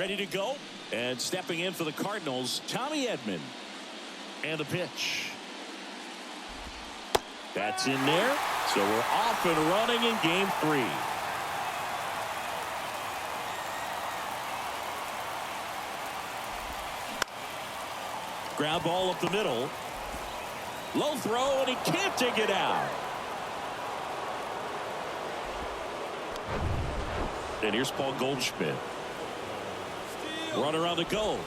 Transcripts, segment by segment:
ready to go. And stepping in for the Cardinals, Tommy Edman. And the pitch. That's in there. So we're off and running in game 3. Ground ball up the middle. Low throw, and he can't dig it out. And here's Paul Goldschmidt. Runner on the go.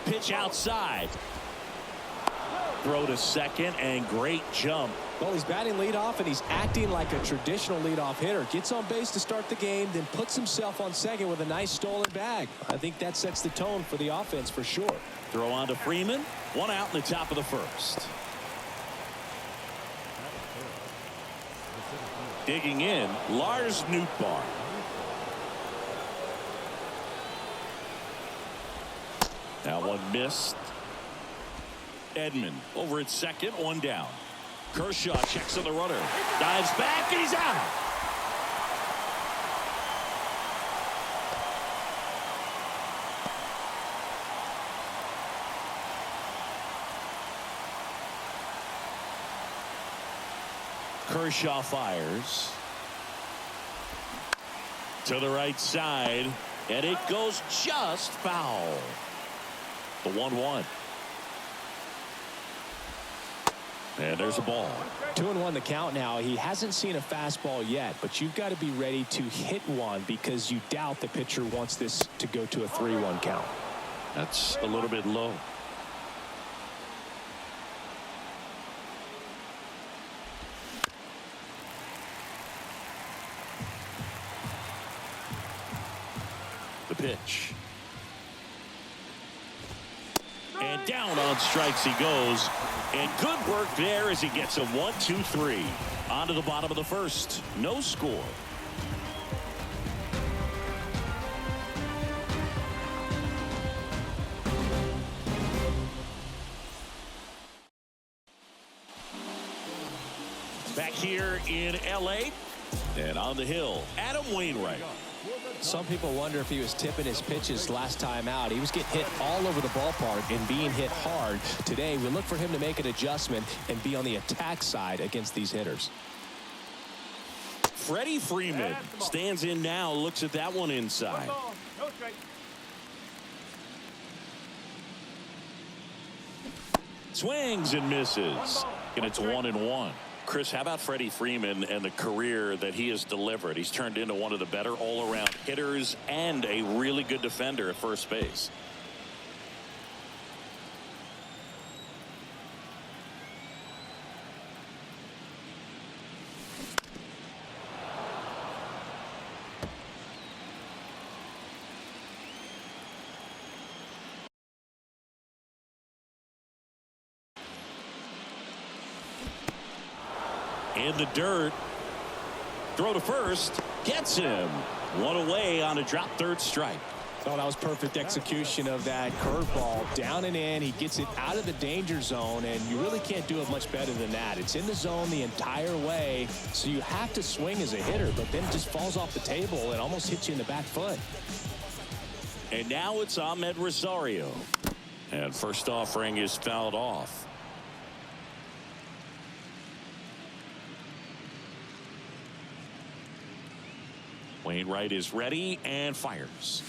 Pitch outside. Throw to second, and great jump. Well, he's batting leadoff, and he's acting like a traditional leadoff hitter. Gets on base to start the game, then puts himself on second with a nice stolen bag. I think that sets the tone for the offense for sure. Throw on to Freeman. 1 out in the top of the first. Digging in, Lars Nootbaar. That one missed. Edman over at second, 1 down. Kershaw checks on the runner. Dives back, and he's out. Kershaw fires. To the right side, and it goes just foul. The 1-1. And there's a ball. 2-1 the count now. He hasn't seen a fastball yet, but you've got to be ready to hit one because you doubt the pitcher wants this to go to a 3-1 count. That's a little bit low. The pitch. And down on strikes he goes. And good work there as he gets a 1-2-3. On to the bottom of the first. No score. Back here in L.A. and on the hill, Adam Wainwright. Some people wonder if he was tipping his pitches last time out. He was getting hit all over the ballpark and being hit hard. Today, we look for him to make an adjustment and be on the attack side against these hitters. Freddie Freeman stands in now, looks at that one inside. Swings and misses. And it's 1-1. Chris, how about Freddie Freeman and the career that he has delivered? He's turned into one of the better all-around hitters and a really good defender at first base. In the dirt. Throw to first. Gets him. 1 away on a drop third strike. Oh, that was perfect execution of that curveball. Down and in. He gets it out of the danger zone, and you really can't do it much better than that. It's in the zone the entire way, so you have to swing as a hitter, but then it just falls off the table and almost hits you in the back foot. And now it's Ahmed Rosario. And first offering is fouled off. Wainwright is ready and fires.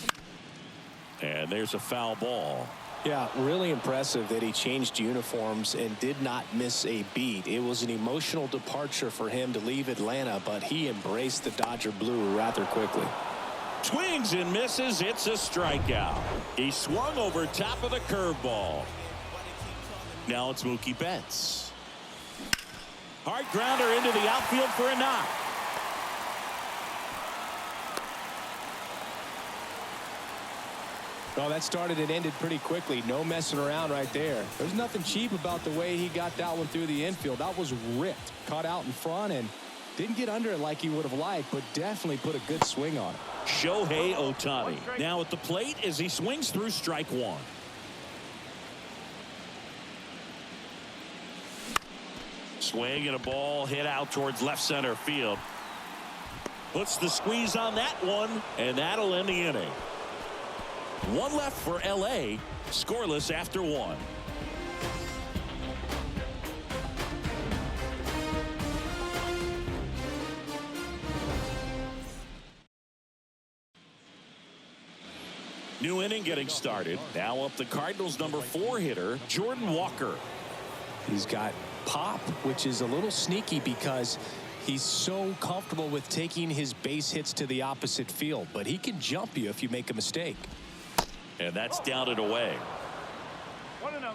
And there's a foul ball. Yeah, really impressive that he changed uniforms and did not miss a beat. It was an emotional departure for him to leave Atlanta, but he embraced the Dodger blue rather quickly. Swings and misses. It's a strikeout. He swung over top of the curveball. Now it's Mookie Betts. Hard grounder into the outfield for a knock. Well, that started and ended pretty quickly. No messing around right there. There's nothing cheap about the way he got that one through the infield. That was ripped. Caught out in front and didn't get under it like he would have liked, but definitely put a good swing on it. Shohei Ohtani now at the plate as he swings through strike 1. Swing and a ball hit out towards left center field. Puts the squeeze on that one, and that'll end the inning. One left for LA, scoreless after one. New inning getting started. Now up the Cardinals' number 4 hitter, Jordan Walker. He's got pop, which is a little sneaky because he's so comfortable with taking his base hits to the opposite field, but he can jump you if you make a mistake. And that's down and away. 1-0.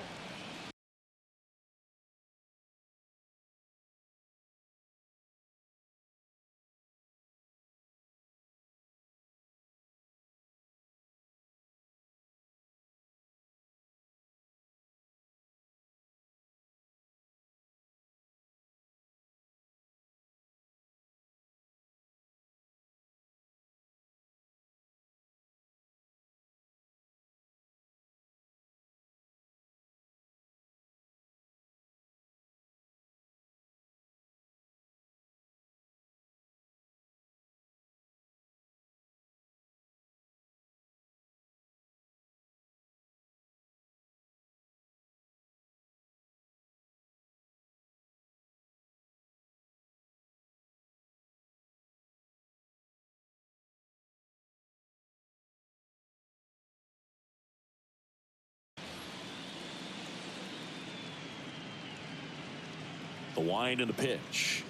The wind and the pitch.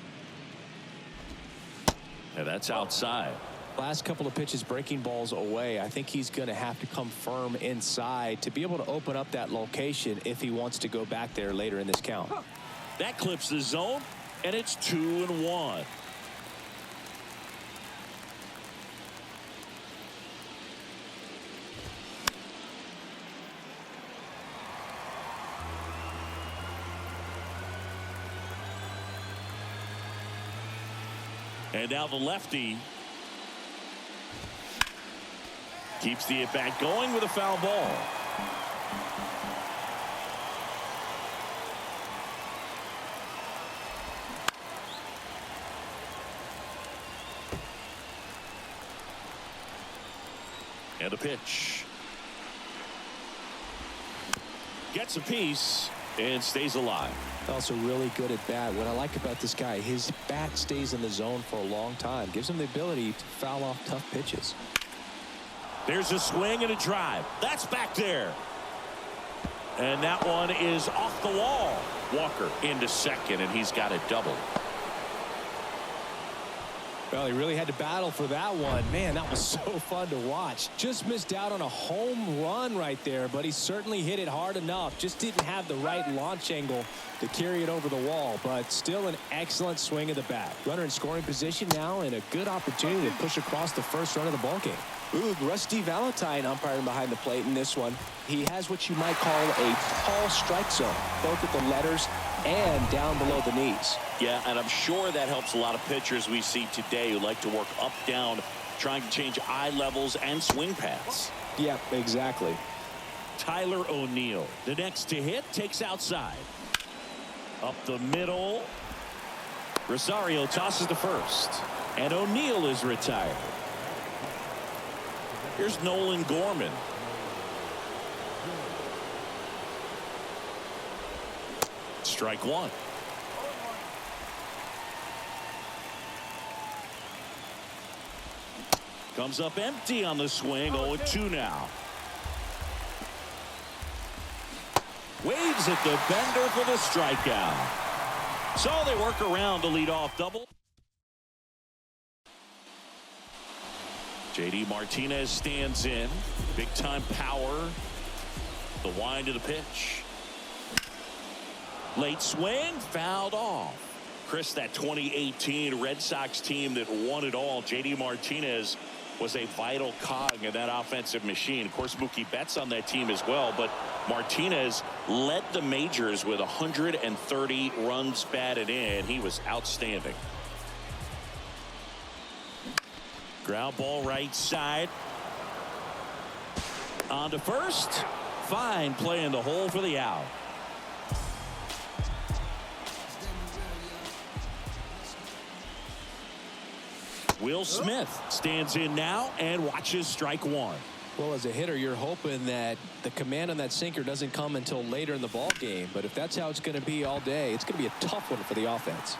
And that's outside. Last couple of pitches breaking balls away. I think he's going to have to come firm inside to be able to open up that location if he wants to go back there later in this count. That clips the zone, and it's 2-1. And now the lefty keeps the at-bat going with a foul ball. And a pitch. Gets a piece and stays alive. Also really good at bat. What I like about this guy, his bat stays in the zone for a long time. Gives him the ability to foul off tough pitches. There's a swing and a drive. That's back there. And that one is off the wall. Walker into second, and he's got a double. Well, he really had to battle for that one. Man, that was so fun to watch. Just missed out on a home run right there, but he certainly hit it hard enough. Just didn't have the right launch angle to carry it over the wall, but still an excellent swing of the bat. Runner in scoring position now, and a good opportunity to push across the first run of the ballgame. Ooh, Rusty Valentine umpiring behind the plate in this one. He has what you might call a tall strike zone, both at the letters and down below the knees. Yeah, and I'm sure that helps a lot of pitchers we see today who like to work up, down, trying to change eye levels and swing paths. Yep, exactly. Tyler O'Neill, the next to hit, takes outside. Up the middle. Rosario tosses to first. And O'Neill is retired. Here's Nolan Gorman. Strike one. Comes up empty on the swing. 0-2 now. Waves at the bender for the strikeout. So they work around the leadoff double. JD Martinez stands in. Big time power. The wind of the pitch. Late swing, fouled off. Chris, that 2018 Red Sox team that won it all, JD Martinez was a vital cog in that offensive machine. Of course, Mookie Betts on that team as well, but Martinez led the majors with 130 runs batted in. He was outstanding. Ground ball right side. On to first. Fine play in the hole for the out. Will Smith stands in now and watches strike one. Well, as a hitter, you're hoping that the command on that sinker doesn't come until later in the ball game. But if that's how it's going to be all day, it's going to be a tough one for the offense.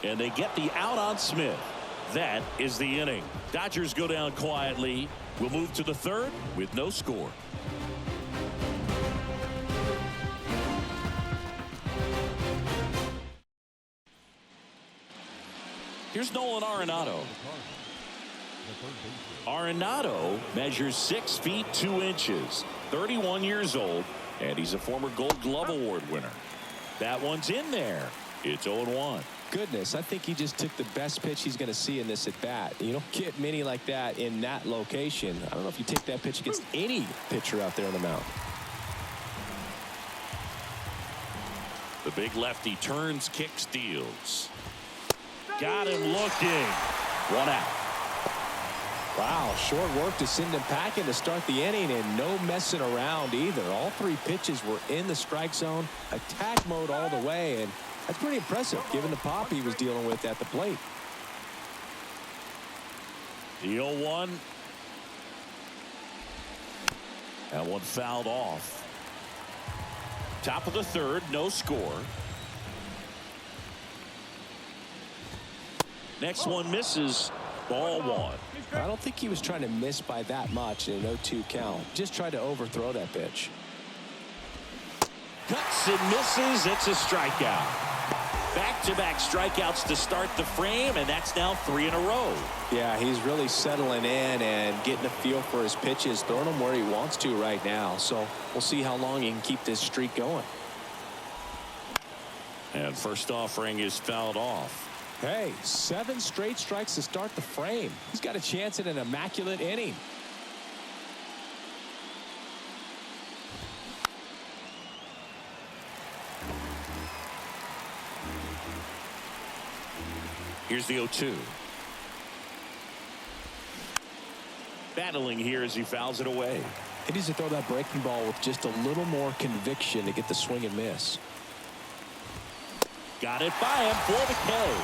And they get the out on Smith. That is the inning. Dodgers go down quietly. We'll move to the third with no score. Here's Nolan Arenado. Arenado measures 6 feet 2 inches, 31 years old, and he's a former Gold Glove Award winner. That one's in there. It's 0-1. Goodness, I think he just took the best pitch he's going to see in this at bat. You don't get many like that in that location. I don't know if you take that pitch against any pitcher out there on the mound. The big lefty turns, kicks, deals. Got him looking. 1 out. Wow, short work to send him packing to start the inning, and no messing around either. All 3 pitches were in the strike zone, attack mode all the way, and that's pretty impressive given the pop he was dealing with at the plate. The 0-1. That one fouled off. Top of the third, no score. Next one misses. Ball 1. I don't think he was trying to miss by that much in an 0-2 count. Just tried to overthrow that pitch. Cuts and misses. It's a strikeout. Back-to-back strikeouts to start the frame, and that's now 3 in a row. Yeah, he's really settling in and getting a feel for his pitches, throwing them where he wants to right now. So we'll see how long he can keep this streak going. And first offering is fouled off. Hey, 7 straight strikes to start the frame. He's got a chance at an immaculate inning. Here's the 0-2. Battling here as he fouls it away. He needs to throw that breaking ball with just a little more conviction to get the swing and miss. Got it by him for the K.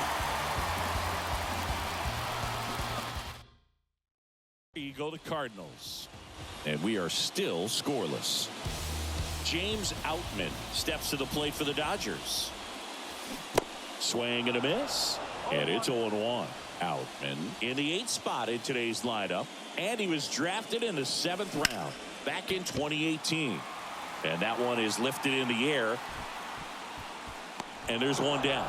Here you go, the Cardinals. And we are still scoreless. James Outman steps to the plate for the Dodgers. Swing and a miss. And it's 0-1. Outman in the 8th spot in today's lineup. And he was drafted in the 7th round back in 2018. And that one is lifted in the air. And there's one down.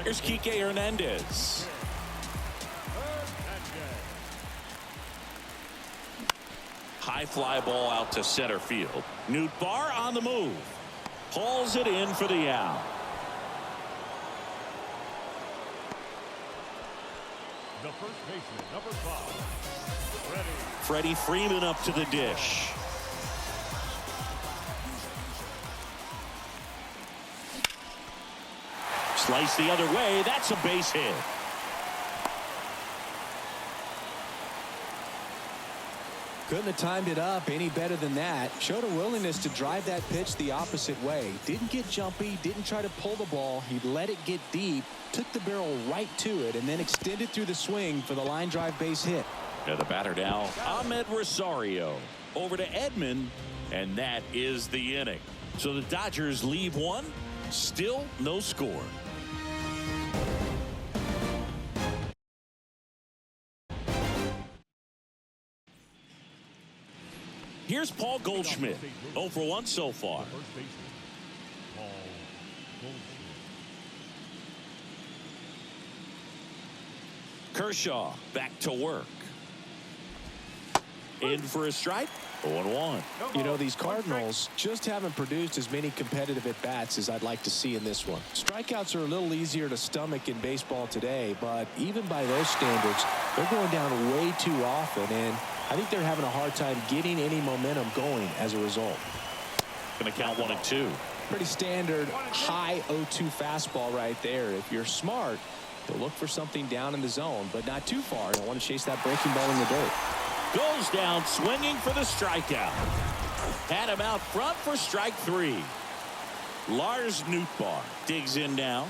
Here's Kike Hernandez. High fly ball out to center field. Nootbaar on the move. Hauls it in for the out. The first baseman, number 5, Freddie Freeman up to the dish. Slice the other way. That's a base hit. Couldn't have timed it up any better than that. Showed a willingness to drive that pitch the opposite way. Didn't get jumpy, didn't try to pull the ball. He let it get deep, took the barrel right to it, and then extended through the swing for the line drive base hit. Yeah, the batter now, Ahmed Rosario. Over to Edman, and that is the inning. So the Dodgers leave one, still no score. Here's Paul Goldschmidt. 0 for 1 so far. first baseman, Paul Goldschmidt. Kershaw back to work. In for a strike. 0-1. You know, these Cardinals just haven't produced as many competitive at-bats as I'd like to see in this one. Strikeouts are a little easier to stomach in baseball today, but even by those standards, they're going down way too often, and I think they're having a hard time getting any momentum going as a result. Going to count 1-2. Pretty standard high 0-2 fastball right there. If you're smart, you'll look for something down in the zone, but not too far. Don't want to chase that breaking ball in the dirt. Goes down swinging for the strikeout. Had him out front for strike 3. Lars Nootbaar digs in now.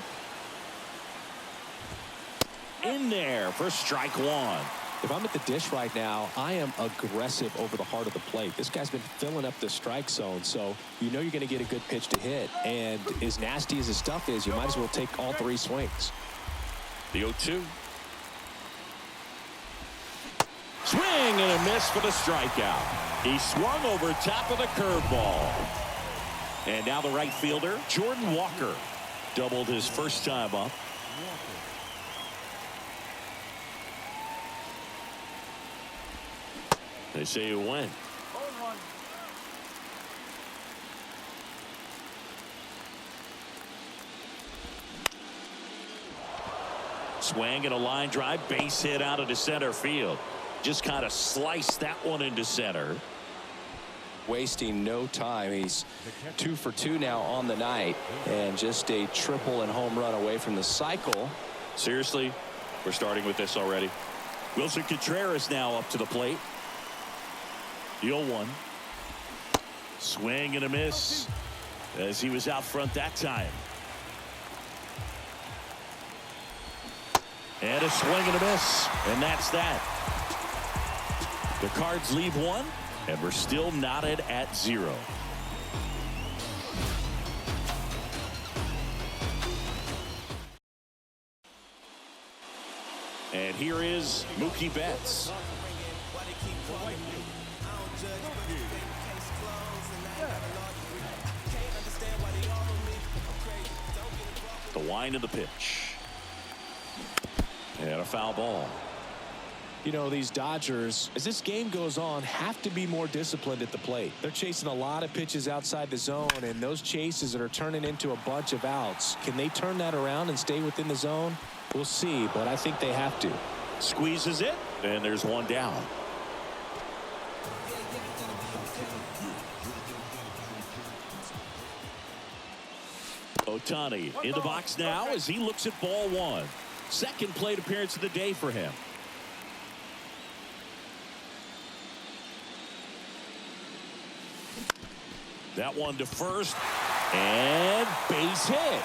In there for strike 1. If I'm at the dish right now, I am aggressive over the heart of the plate. This guy's been filling up the strike zone, so you know you're going to get a good pitch to hit. And as nasty as his stuff is, you might as well take all 3 swings. The 0-2. Swing and a miss for the strikeout. He swung over top of the curveball. And now the right fielder, Jordan Walker, doubled his first time up. They say it went. Swing and a line drive, base hit out of the center field. Just kind of sliced that one into center. Wasting no time. He's 2 for 2 now on the night, and just a triple and home run away from the cycle. Seriously, we're starting with this already. Wilson Contreras now up to the plate. The 0-1. Swing and a miss as he was out front that time. And a swing and a miss, and that's that. The Cards leave 1, and we're still knotted at 0. And here is Mookie Betts. The wind of the pitch. And a foul ball. You know, these Dodgers, as this game goes on, have to be more disciplined at the plate. They're chasing a lot of pitches outside the zone, and those chases that are turning into a bunch of outs. Can they turn that around and stay within the zone? We'll see, but I think they have to. Squeezes it, and there's one down. Ohtani in the box now as he looks at ball 1. Second plate appearance of the day for him. That one to first, and base hit.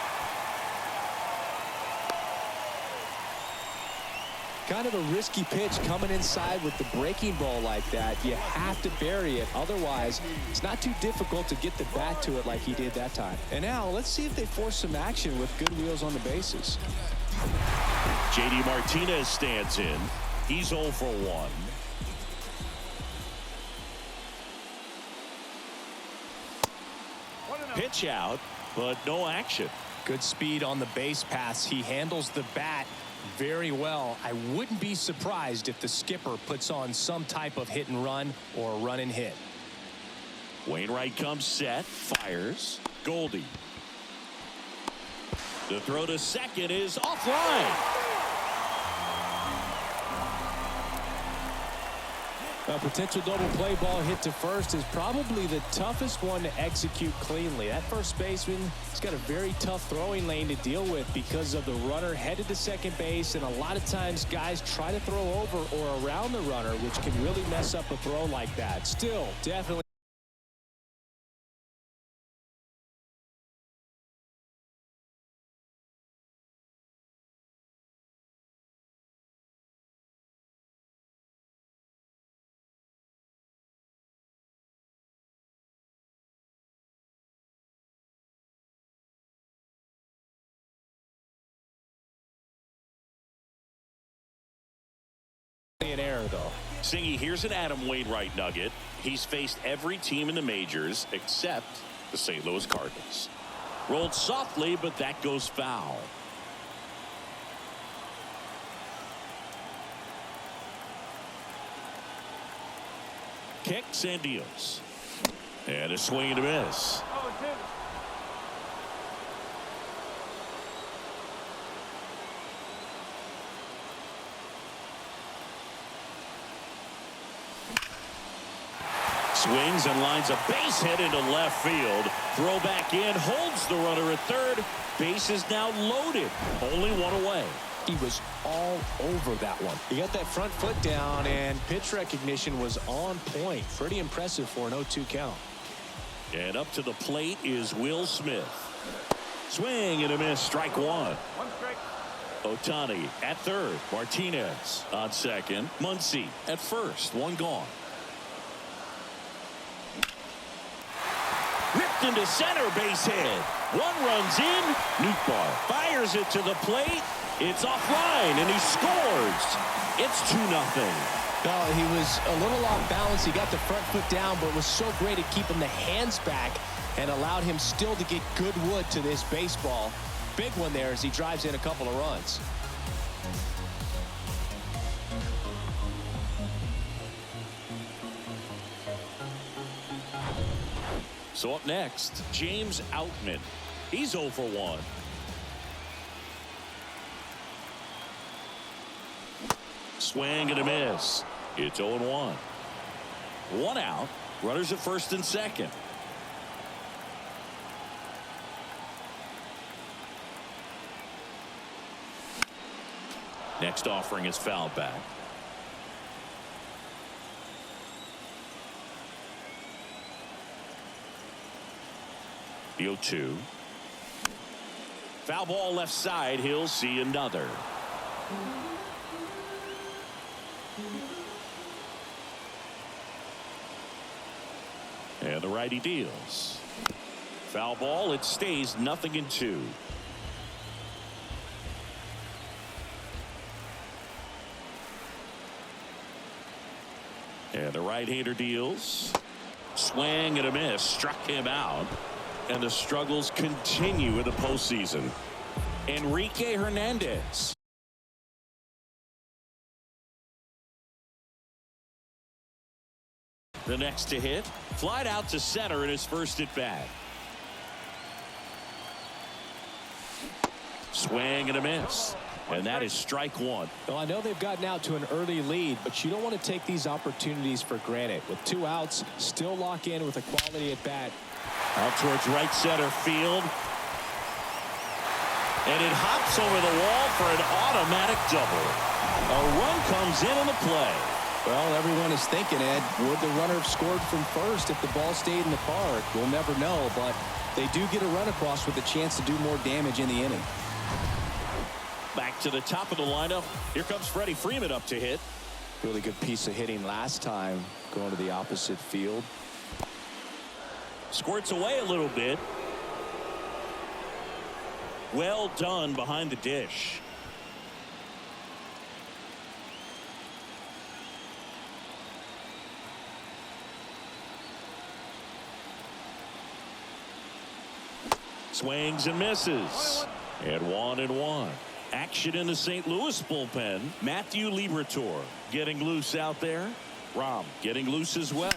Kind of a risky pitch coming inside with the breaking ball like that. You have to bury it. Otherwise, it's not too difficult to get the bat to it like he did that time. And now let's see if they force some action with good wheels on the bases. JD Martinez stands in. He's 0 for 1. Pitch out, but no action. Good speed on the base pass. He handles the bat very well. I wouldn't be surprised if the skipper puts on some type of hit and run or a run and hit. Wainwright comes set, fires. Goldie. The throw to second is offline. A potential double play ball hit to first is probably the toughest one to execute cleanly. That first baseman has got a very tough throwing lane to deal with because of the runner headed to second base, and a lot of times guys try to throw over or around the runner, which can really mess up a throw like that. Still, definitely. An error, though. Singy, here's an Adam Wainwright nugget. He's faced every team in the majors except the St. Louis Cardinals. Rolled softly, but that goes foul. Kicks and deals. And a swing and a miss. Swings and lines a base hit into left field. Throw back in, holds the runner at third. Base is now loaded. Only one away. He was all over that one. He got that front foot down, and pitch recognition was on point. Pretty impressive for an 0-2 count. And up to the plate is Will Smith. Swing and a miss. Strike one. Ohtani at third. Martinez on second. Muncy at first. One gone. Ripped into center, base hit. One runs in. Nootbaar fires it to the plate. It's offline, and he scores. It's 2-0. No, he was a little off balance. He got the front foot down, but was so great at keeping the hands back and allowed him still to get good wood to this baseball. Big one there as he drives in a couple of runs. So up next, James Outman. He's 0 for 1. Swing and a miss. It's 0-1. One out. Runners at first and second. Next offering is fouled back. The 0-2. Foul ball left side. He'll see another. And the righty deals. Foul ball. It stays 0-2. And the right-hander deals. Swing and a miss. Struck him out. And the struggles continue in the postseason. Enrique Hernandez. The next to hit. Flied out to center in his first at bat. Swing and a miss. And that is strike one. Well, I know they've gotten out to an early lead, but you don't want to take these opportunities for granted. With 2 outs, still lock in with a quality at bat. Out towards right center field. And it hops over the wall for an automatic double. A run comes in on the play. Well, everyone is thinking, Ed, would the runner have scored from first if the ball stayed in the park? We'll never know, but they do get a run across with a chance to do more damage in the inning. Back to the top of the lineup. Here comes Freddie Freeman up to hit. Really good piece of hitting last time, going to the opposite field. Squirts away a little bit. Well done behind the dish. Swings and misses. And 1-1. Action in the St. Louis bullpen. Matthew Liberatore getting loose out there. Rom getting loose as well.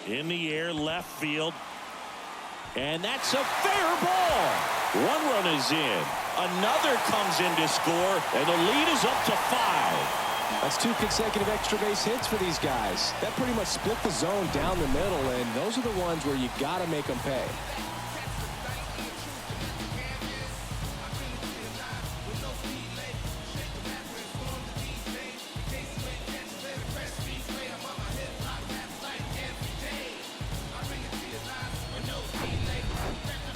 In the air, left field. And that's a fair ball. One run is in. Another comes in to score, and the lead is up to 5. That's 2 consecutive extra base hits for these guys. That pretty much split the zone down the middle, and those are the ones where you got to make them pay.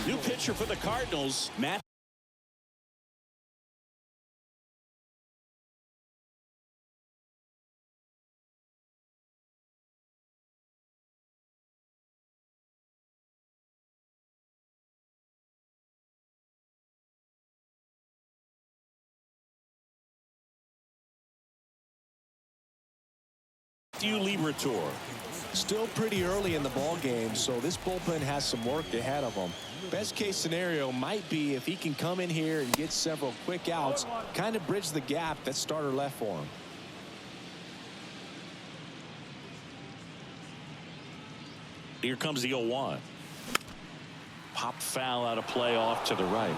New pitcher for the Cardinals, Matt. Matthew Liberatore. Still pretty early in the ball game, so this bullpen has some work ahead of them. Best case scenario might be if he can come in here and get several quick outs, kind of bridge the gap that starter left for him. Here comes the 0-1. Pop foul out of play off to the right.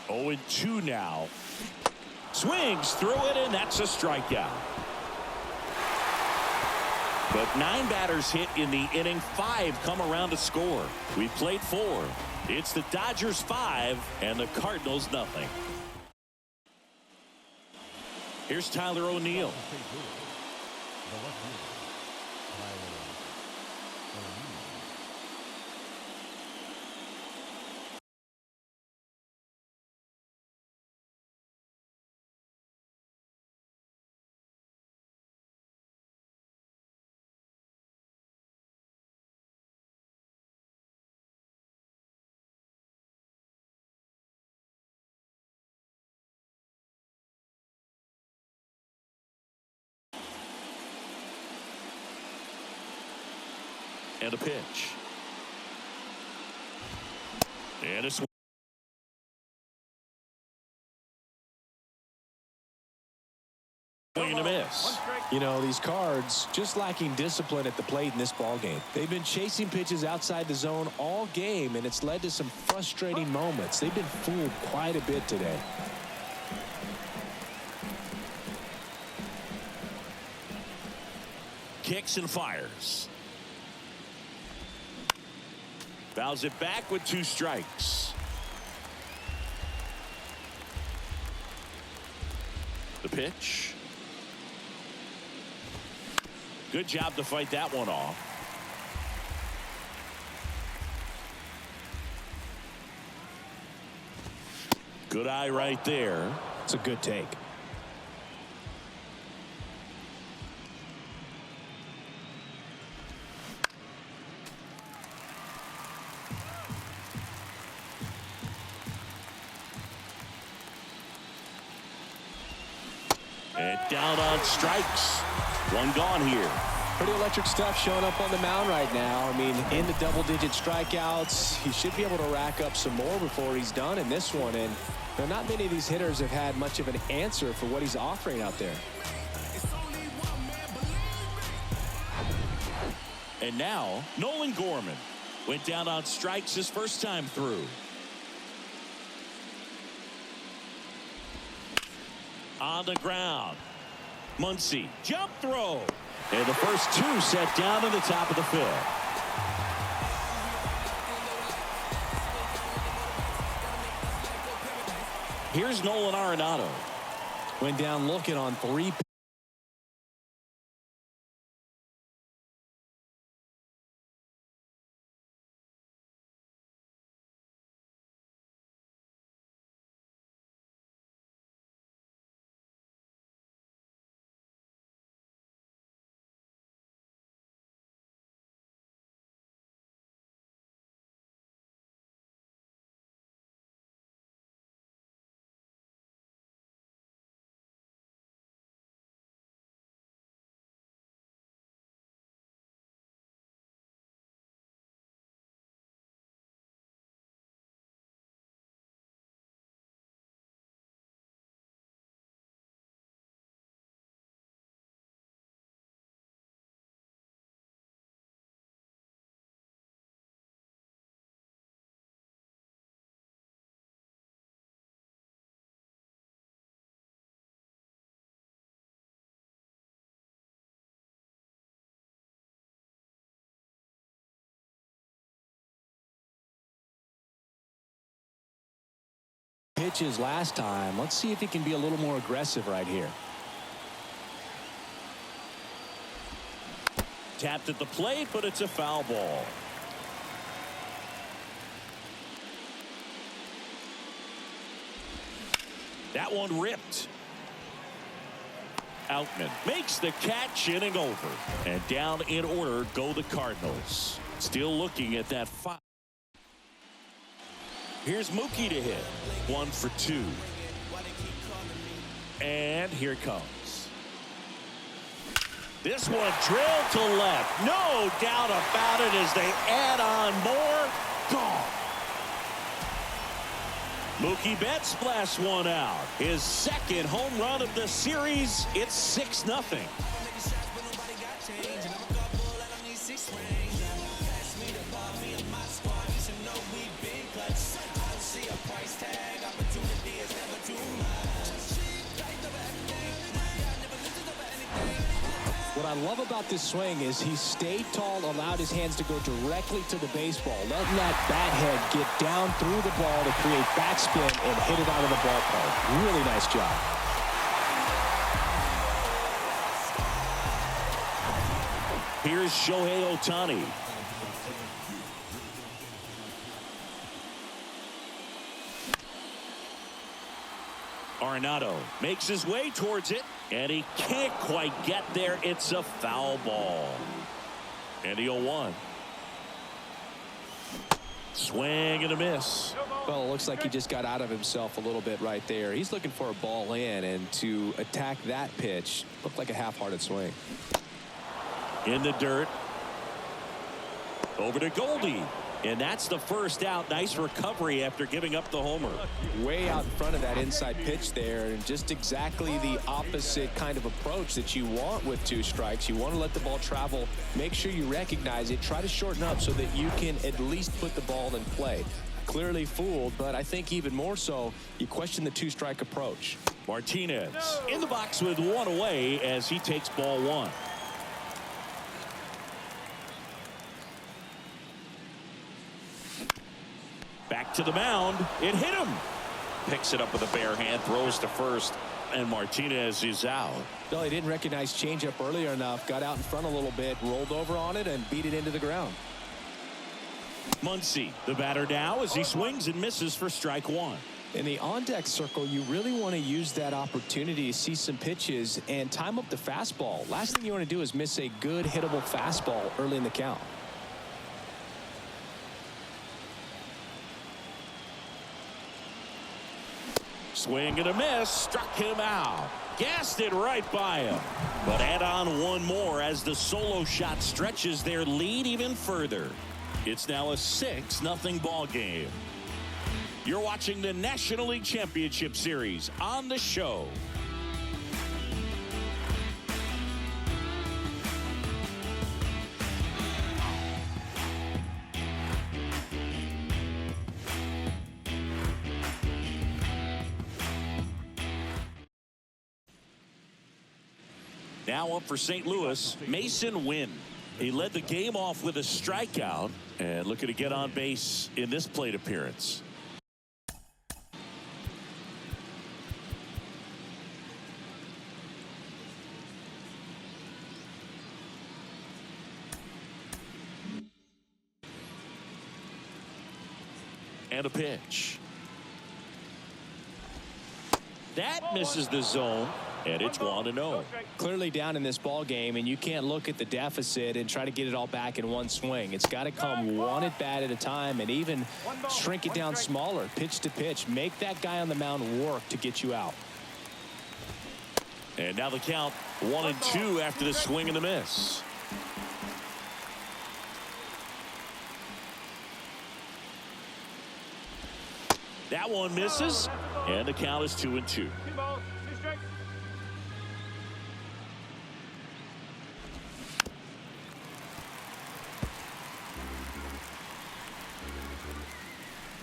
Oh, and 2 now. Swings through it, and that's a strikeout. But 9 batters hit in the inning. 5 come around to score. We played 4. It's the Dodgers 5 and the Cardinals nothing. Here's Tyler O'Neill. And a pitch. And a swing. Swing and a miss. You know, these Cards just lacking discipline at the plate in this ball game. They've been chasing pitches outside the zone all game, and it's led to some frustrating moments. They've been fooled quite a bit today. Kicks and fires. Fouls it back with 2 strikes. The pitch. Good job to fight that one off. Good eye right there. It's a good take. And down on strikes. 1 gone here. Pretty electric stuff showing up on the mound right now. I mean, into double-digit strikeouts. He should be able to rack up some more before he's done in this one. And not many of these hitters have had much of an answer for what he's offering out there. And now, Nolan Gorman went down on strikes his first time through. On the ground. Muncy, jump throw. And the first 2 set down in the top of the 5th. Here's Nolan Arenado. Went down looking on 3. Pitches last time. Let's see if he can be a little more aggressive right here. Tapped at the plate, but it's a foul ball. That one ripped. Outman makes the catch, inning over. And down in order go the Cardinals. Still looking at that 5. Here's Mookie to hit. 1 for 2. And here it comes. This one drilled to left. No doubt about it as they add on more. Gone. Mookie Betts blasts one out. His second home run of the series. It's 6-0. What I love about this swing is he stayed tall, allowed his hands to go directly to the baseball, letting that bat head get down through the ball to create backspin and hit it out of the ballpark. Really nice job. Here's Shohei Ohtani. Arenado makes his way towards it, and he can't quite get there. It's a foul ball. And the 0-1. Swing and a miss. Well, it looks like he just got out of himself a little bit right there. He's looking for a ball in, and to attack that pitch looked like a half-hearted swing. In the dirt. Over to Goldie. And that's the first out. Nice recovery after giving up the homer. Way out in front of that inside pitch there, and just exactly the opposite kind of approach that you want with 2 strikes. You want to let the ball travel. Make sure you recognize it. Try to shorten up so that you can at least put the ball in play. Clearly fooled, but I think even more so, you question the 2-strike approach. Martinez in the box with one away as he takes ball 1. Back to the mound. It hit him. Picks it up with a bare hand, throws to first, and Martinez is out. Well, he didn't recognize changeup earlier enough, got out in front a little bit, rolled over on it, and beat it into the ground. Muncy, the batter now as he swings and misses for strike 1. In the on-deck circle, you really want to use that opportunity to see some pitches and time up the fastball. Last thing you want to do is miss a good hittable fastball early in the count. Swing and a miss. Struck him out. Gassed it right by him. But add on one more as the solo shot stretches their lead even further. It's now a 6-0 ball game. You're watching the National League Championship Series on the show. Now up for St. Louis, Mason Wynn. He led the game off with a strikeout and looking to get on base in this plate appearance. And a pitch. That misses the zone. And it's 1-0. Clearly down in this ball game, and you can't look at the deficit and try to get it all back in one swing. It's got to come one at bat at a time, and even shrink it down smaller, pitch to pitch. Make that guy on the mound work to get you out. And now the count 1-2 after the swing and the miss. That one misses, and the count is 2-2.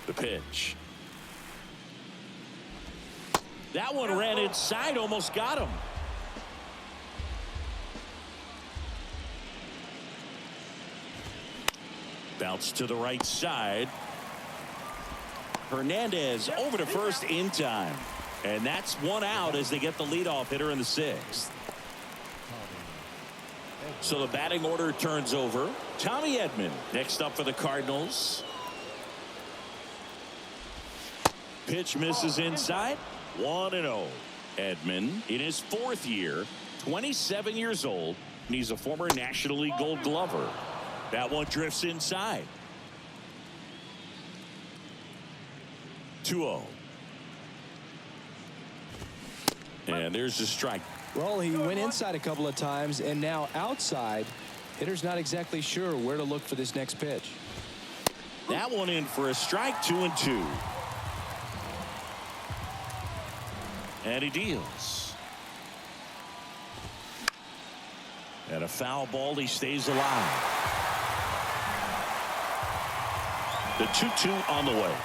The pitch. That one ran inside, almost got him. Bounce to the right side. Hernandez over to first in time. And that's one out as they get the leadoff hitter in the 6th. So the batting order turns over. Tommy Edman next up for the Cardinals. Pitch misses inside. 1-0. Edman in his 4th year, 27 years old, and he's a former National League Gold Glover. That one drifts inside. 2-0. And there's the strike. Well, he went inside a couple of times, and now outside. Hitter's not exactly sure where to look for this next pitch. That one in for a strike, 2-2. And he deals. And a foul ball, he stays alive. The 2-2 on the way.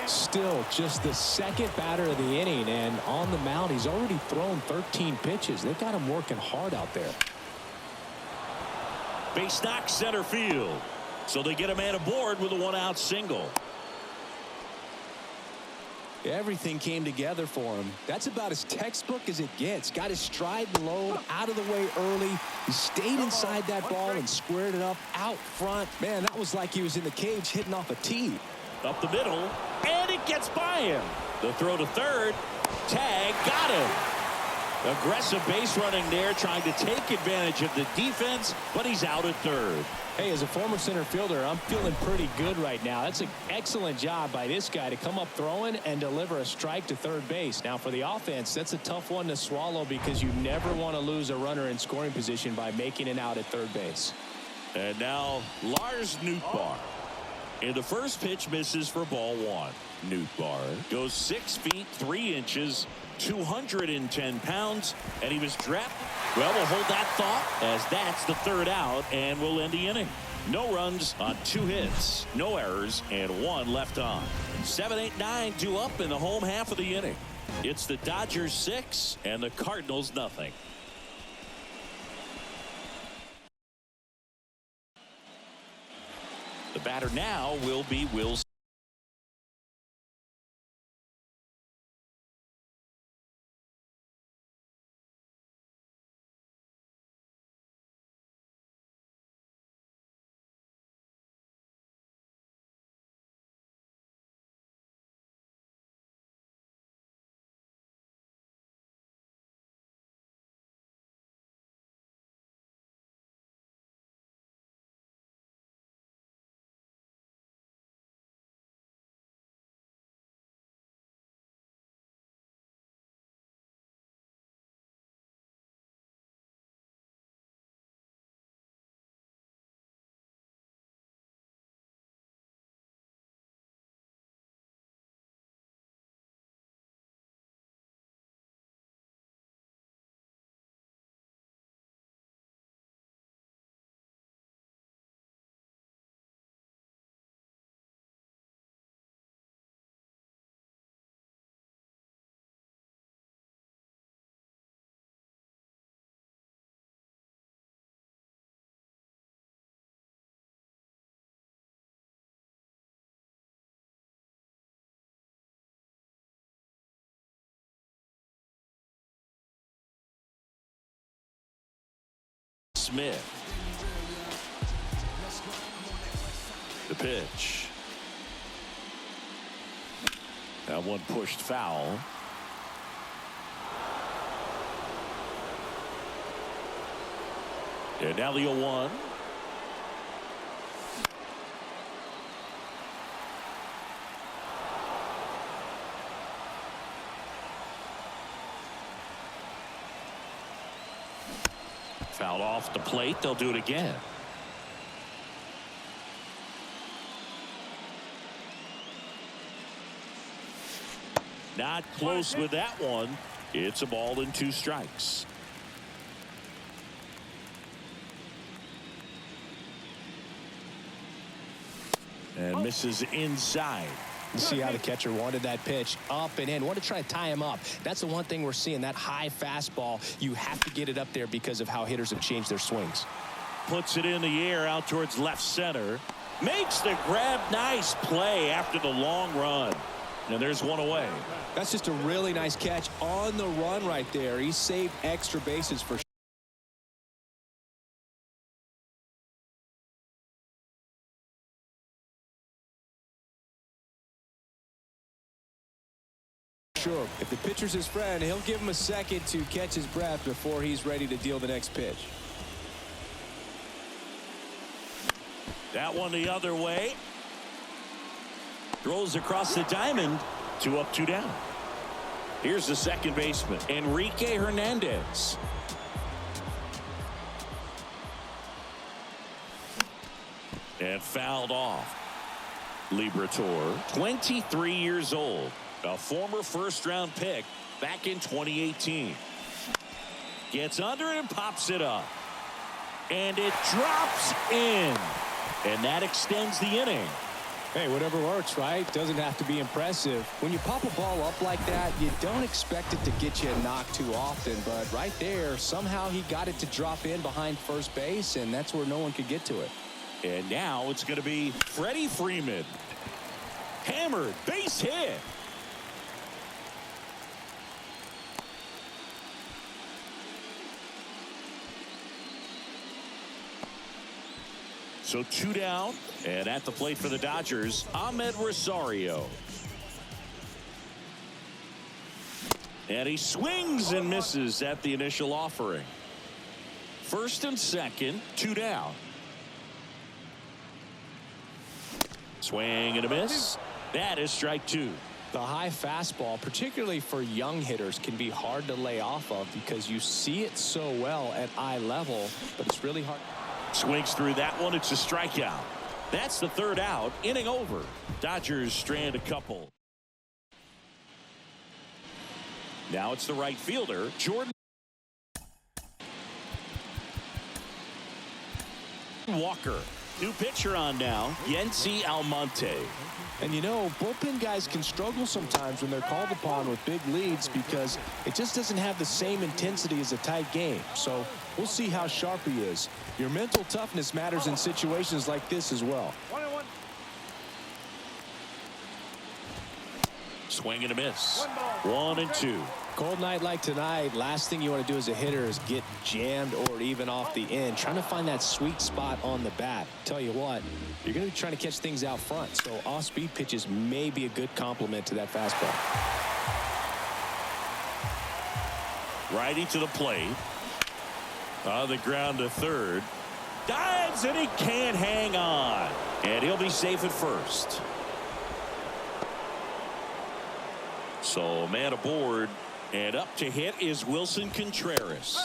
Still just the second batter of the inning, and on the mound he's already thrown 13 pitches. They've got him working hard out there. Base knock center field. So they get a man aboard with a 1-out single. Everything came together for him. That's about as textbook as it gets. Got his stride low, out of the way early. He stayed inside that ball and squared it up out front. Man, that was like he was in the cage hitting off a tee. Up the middle, and it gets by him. The throw to third. Tag, got him. Aggressive base running there, trying to take advantage of the defense, but he's out at third. Hey, as a former center fielder, I'm feeling pretty good right now. That's an excellent job by this guy to come up throwing and deliver a strike to third base. Now, for the offense, that's a tough one to swallow because you never want to lose a runner in scoring position by making it out at third base. And now Lars Nootbaar. And the first pitch misses for ball one. Nootbaar goes 6 feet 3 inches, 210 pounds, and he was drafted. Well, we'll hold that thought as that's the third out, and we'll end the inning. No runs on 2 hits, no errors, and 1 left on. 7, 8, 9 due up in the home half of the inning. It's the Dodgers 6 and the Cardinals nothing. The batter now will be Will. Smith. The pitch. That one pushed foul. And now the 0-1. Fouled off the plate. They'll do it again. Not close with that one. It's a ball and 2 strikes. And misses inside. You see how the catcher wanted that pitch up and in. Want to try to tie him up. That's the one thing we're seeing, that high fastball. You have to get it up there because of how hitters have changed their swings. Puts it in the air out towards left center. Makes the grab. Nice play after the long run. And there's one away. That's just a really nice catch on the run right there. He saved extra bases for sure. If the pitcher's his friend, he'll give him a second to catch his breath before he's ready to deal the next pitch. That one the other way. Throws across the diamond. 2 up, 2 down. Here's the second baseman, Enrique Hernandez. And fouled off. Liberatore, 23 years old, a former first-round pick back in 2018. Gets under it and pops it up. And it drops in. And that extends the inning. Hey, whatever works, right? Doesn't have to be impressive. When you pop a ball up like that, you don't expect it to get you a knock too often. But right there, somehow he got it to drop in behind first base, and that's where no one could get to it. And now it's going to be Freddie Freeman. Hammered, base hit. So 2 down, and at the plate for the Dodgers, Ahmed Rosario. And he swings and misses at the initial offering. First and second, 2 down. Swing and a miss. That is strike 2. The high fastball, particularly for young hitters, can be hard to lay off of because you see it so well at eye level, but it's really hard. Swings through that one. It's a strikeout. That's the 3rd out. Inning over. Dodgers strand a couple. Now it's the right fielder, Jordan Walker. New pitcher on now, Yency Almonte. And you know, bullpen guys can struggle sometimes when they're called upon with big leads because it just doesn't have the same intensity as a tight game. So we'll see how sharp he is. Your mental toughness matters in situations like this as well. 1-1. Swing and a miss. 1-2. Cold night like tonight, last thing you want to do as a hitter is get jammed or even off the end, trying to find that sweet spot on the bat. Tell you what, you're going to be trying to catch things out front, so off-speed pitches may be a good complement to that fastball. Righty to the plate. On the ground to third. Dives and he can't hang on. And he'll be safe at first. So man aboard. And up to hit is Wilson Contreras.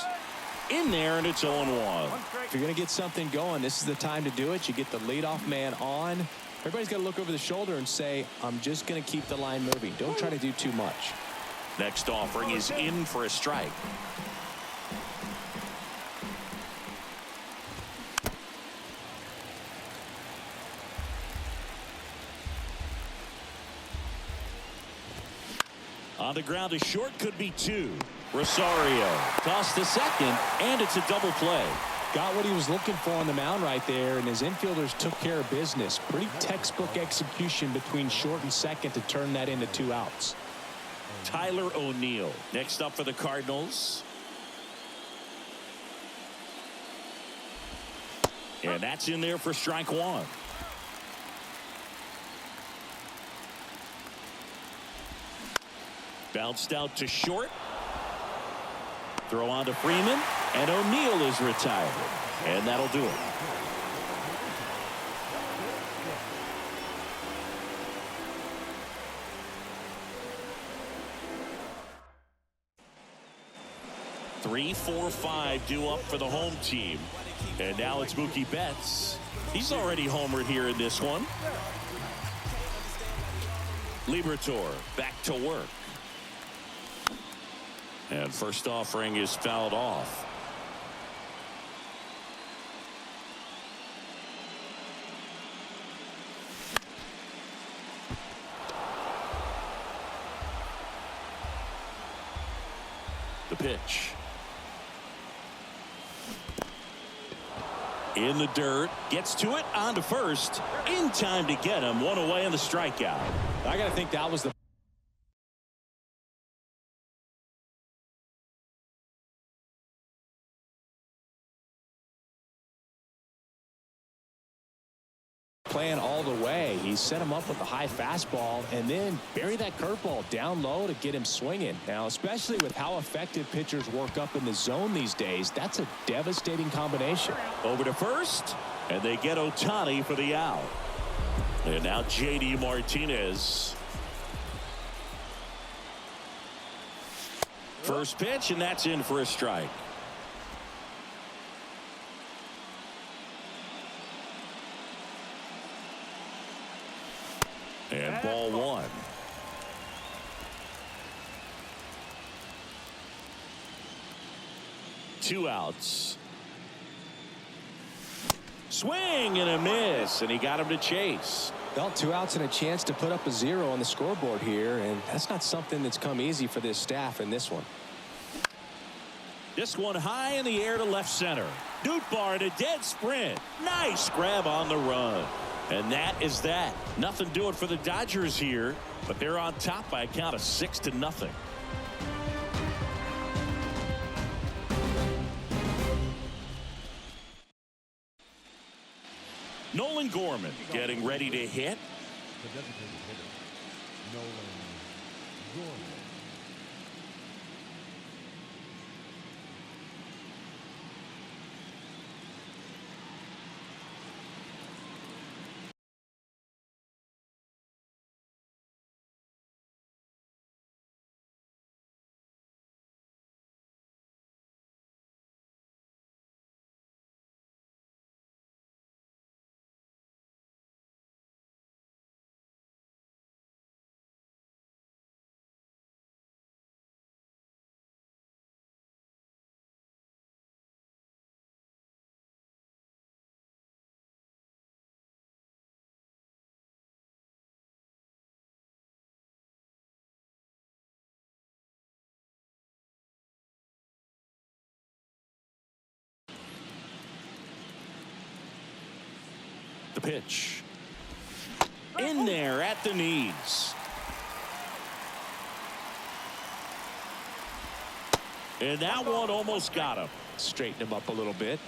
In there, and it's 0-1. If you're going to get something going, this is the time to do it. You get the leadoff man on. Everybody's got to look over the shoulder and say, I'm just going to keep the line moving. Don't try to do too much. Next offering is in for a strike. On the ground to short, could be 2. Rosario tossed to second, and it's a double play. Got what he was looking for on the mound right there, and his infielders took care of business. Pretty textbook execution between short and second to turn that into 2 outs. Tyler O'Neill next up for the Cardinals. And that's in there for strike 1. Bounced out to short. Throw on to Freeman. And O'Neill is retired. And that'll do it. Three, 4, 5 due up for the home team. And now it's Mookie Betts. He's already homered here in this one. Liberatore back to work. And first offering is fouled off. The pitch. In the dirt, gets to it, on to first, in time to get him, 1 away on the strikeout. I got to think that was the plan all the way. He set him up with a high fastball and then bury that curveball down low to get him swinging. Now, especially with how effective pitchers work up in the zone these days, that's a devastating combination. Over to first, and they get Ohtani for the out. And now J.D. Martinez. First pitch, and that's in for a strike. And ball one. Two outs. Swing and a miss, and he got him to chase. Well, 2 outs and a chance to put up a 0 on the scoreboard here, and that's not something that's come easy for this staff in this one. This one high in the air to left center. Nootbaar in a dead sprint. Nice grab on the run. And that is that. Nothing doing for the Dodgers here, but they're on top by a count of 6-0. Nolan Gorman getting ready to hit. The designated hitter, Nolan Gorman. The pitch. In there at the knees. And that one almost got him. Straighten him up a little bit.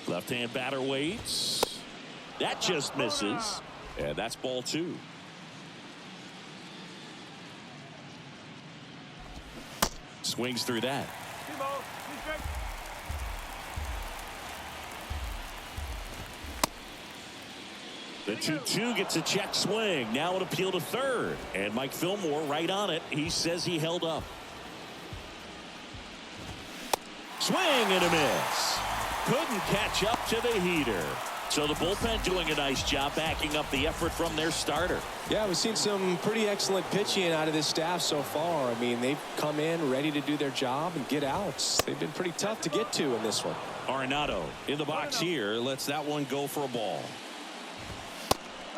Left-hand batter waits. That just misses. And that's ball two. Swings through that. The 2-2 gets a check swing. Now an appeal to third. And Mike Fillmore right on it. He says he held up. Swing and a miss. Couldn't catch up to the heater. So the bullpen doing a nice job backing up the effort from their starter. Yeah, we've seen some pretty excellent pitching out of this staff so far. I mean, they've come in ready to do their job and get outs. They've been pretty tough to get to in this one. Arenado in the box here. Lets that one go for a ball.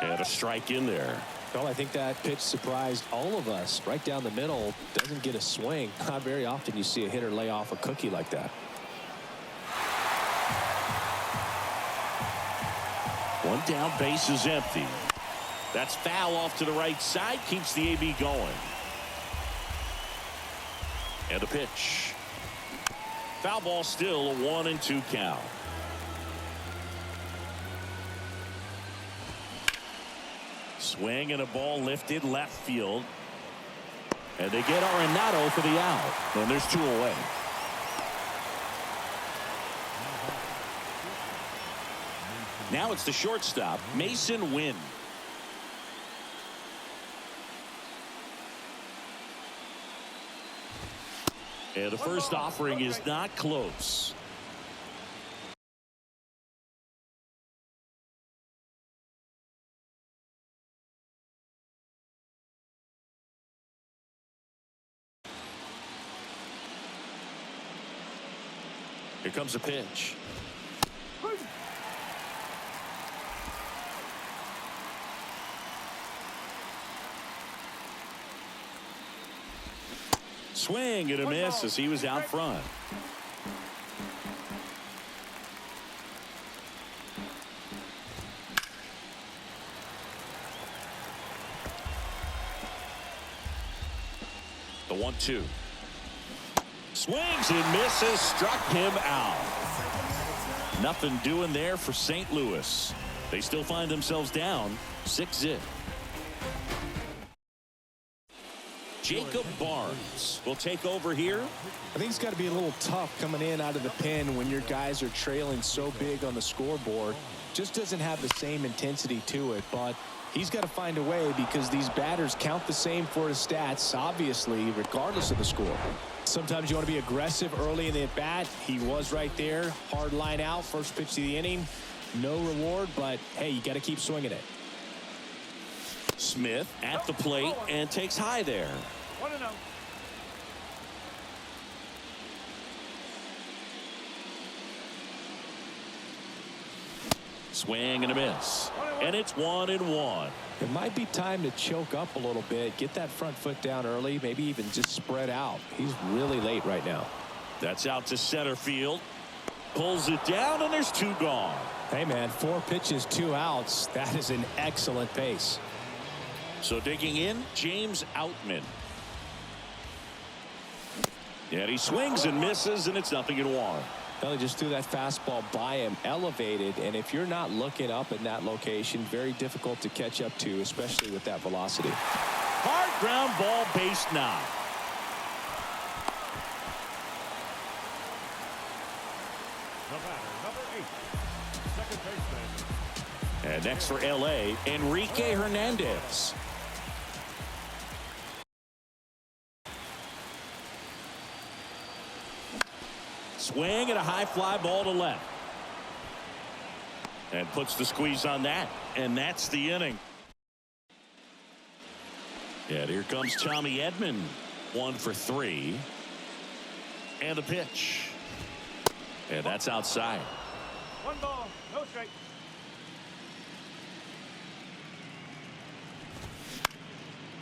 And a strike in there. Well, I think that pitch surprised all of us. Right down the middle, doesn't get a swing. Not very often you see a hitter lay off a cookie like that. One down, base is empty. That's foul off to the right side. Keeps the AB going. And the pitch. Foul ball still, a 1-2 count. Swing and a ball lifted left field. And they get Arenado for the out. And there's two away. Now it's the shortstop, Mason Wynn. And the first offering is not close. Here comes a pitch. Swing and a miss as he was out front. The 1-2. Swings and misses, struck him out. Nothing doing there for St. Louis. They still find themselves down 6-0. Jacob Barnes will take over here. I think it's got to be a little tough coming in out of the pen when your guys are trailing so big on the scoreboard. Just doesn't have the same intensity to it, but He's got to find a way because these batters count the same for his stats, obviously, regardless of the score. Sometimes you want to be aggressive early in the at-bat. He was right there. Hard line out. First pitch of the inning. No reward, but, hey, you got to keep swinging it. Smith at the plate and takes high there. 1-0. Swing and a miss. And it's 1-1. It might be time to choke up a little bit, get that front foot down early, maybe even just spread out. He's really late right now. That's out to center field. Pulls it down, and there's 2 gone. Hey, man, 4 pitches, 2 outs. That is an excellent pace. So digging in, James Outman. And he swings and misses, and it's 0-1. Well, he just threw that fastball by him, elevated, and if you're not looking up in that location, very difficult to catch up to, especially with that velocity. Hard ground ball, base 9. The batter, number 8, second baseman. And next for L.A., Enrique Hernandez. Swing and a high fly ball to left. And puts the squeeze on that. And that's the inning. And here comes Tommy Edman. 1 for 3. And the pitch. And that's outside. 1 ball, no strike.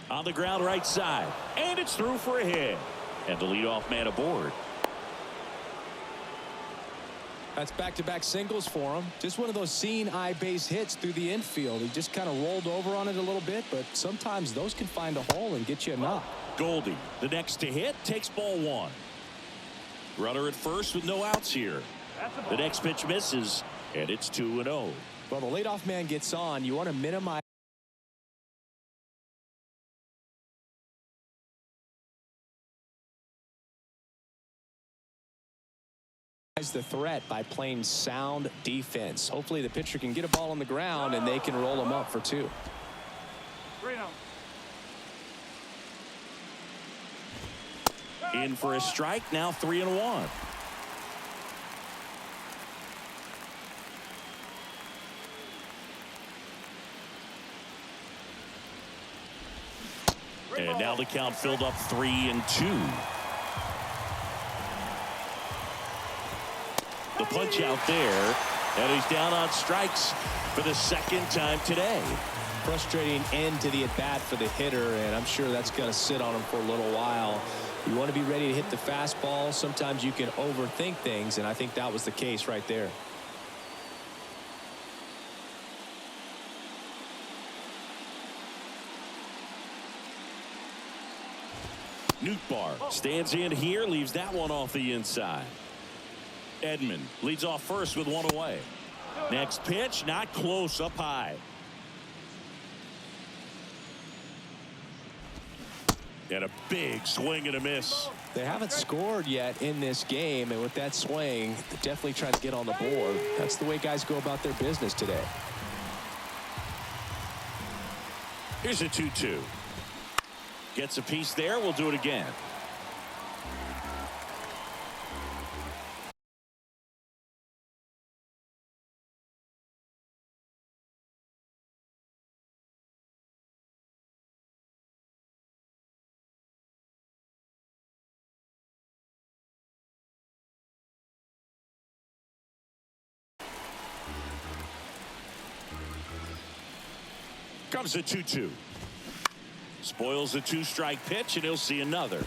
On the ground right side. And it's through for a hit. And the leadoff man aboard. That's back-to-back singles for him. Just one of those seeing eye base hits through the infield. He just kind of rolled over on it a little bit, but sometimes those can find a hole and get you a knock. Goldie, the next to hit, takes ball 1. Runner at first with no outs here. The next pitch misses, and it's 2-0. Well, the leadoff man gets on. You want to minimize the threat by playing sound defense. Hopefully the pitcher can get a ball on the ground and they can roll him up for 2. In for a strike, now 3-1. And now the count filled up 3-2. The punch out there, and he's down on strikes for the 2nd time today. Frustrating end to the at-bat for the hitter, and I'm sure that's going to sit on him for a little while. You want to be ready to hit the fastball. Sometimes you can overthink things, and I think that was the case right there. Nootbaar stands in here, leaves that one off the inside. Edman leads off first with 1 away. Next pitch, not close, up high. And a big swing and a miss. They haven't scored yet in this game, and with that swing, definitely trying to get on the board. That's the way guys go about their business today. Here's a 2-2. Gets a piece there. We'll do it again. Comes a 2-2. Spoils the 2-strike pitch, and he'll see another.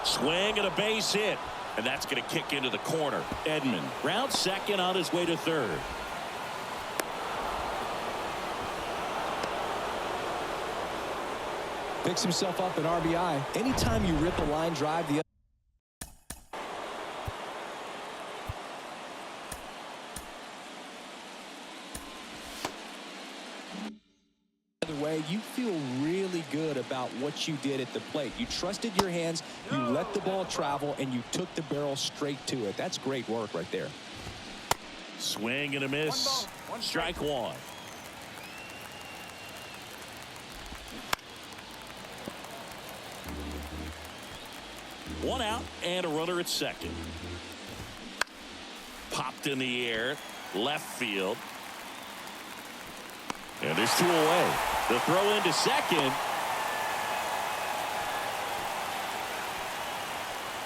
Swing and a base hit, and that's going to kick into the corner. Edman rounds second on his way to third. Picks himself up an RBI. Anytime you rip a line drive, the other way, you feel really good about what you did at the plate. You trusted your hands, you let the ball travel, and you took the barrel straight to it. That's great work right there. Swing and a miss. Strike one. One out and a runner at second. Popped in the air. Left field. And there's two away. The throw into second.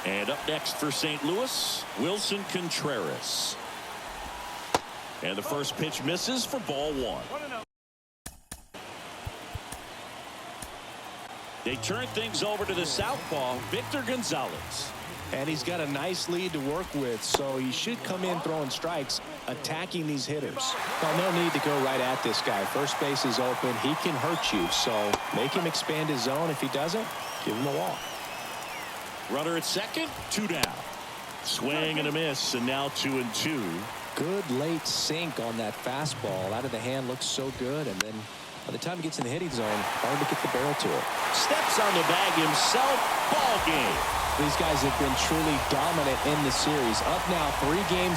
And up next for St. Louis, Wilson Contreras. And the first pitch misses for ball one. They turn things over to the southpaw, Victor Gonzalez. And he's got a nice lead to work with, so he should come in throwing strikes, attacking these hitters. Well, no need to go right at this guy. First base is open. He can hurt you, so make him expand his zone. If he doesn't, give him a walk. Runner at second, two down. Swing and a miss, and now 2-2. Good late sink on that fastball. Out of the hand looks so good, and then by the time he gets in the hitting zone, hard to get the barrel to it. Steps on the bag himself. Ball game. These guys have been truly dominant in the series. Up now 3-0.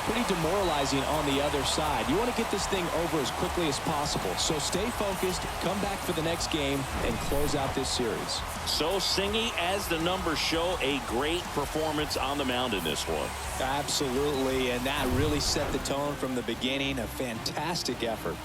Pretty demoralizing on the other side. You want to get this thing over as quickly as possible. So stay focused, come back for the next game, and close out this series. So, Singy, as the numbers show, a great performance on the mound in this one. Absolutely, and that really set the tone from the beginning. A fantastic effort.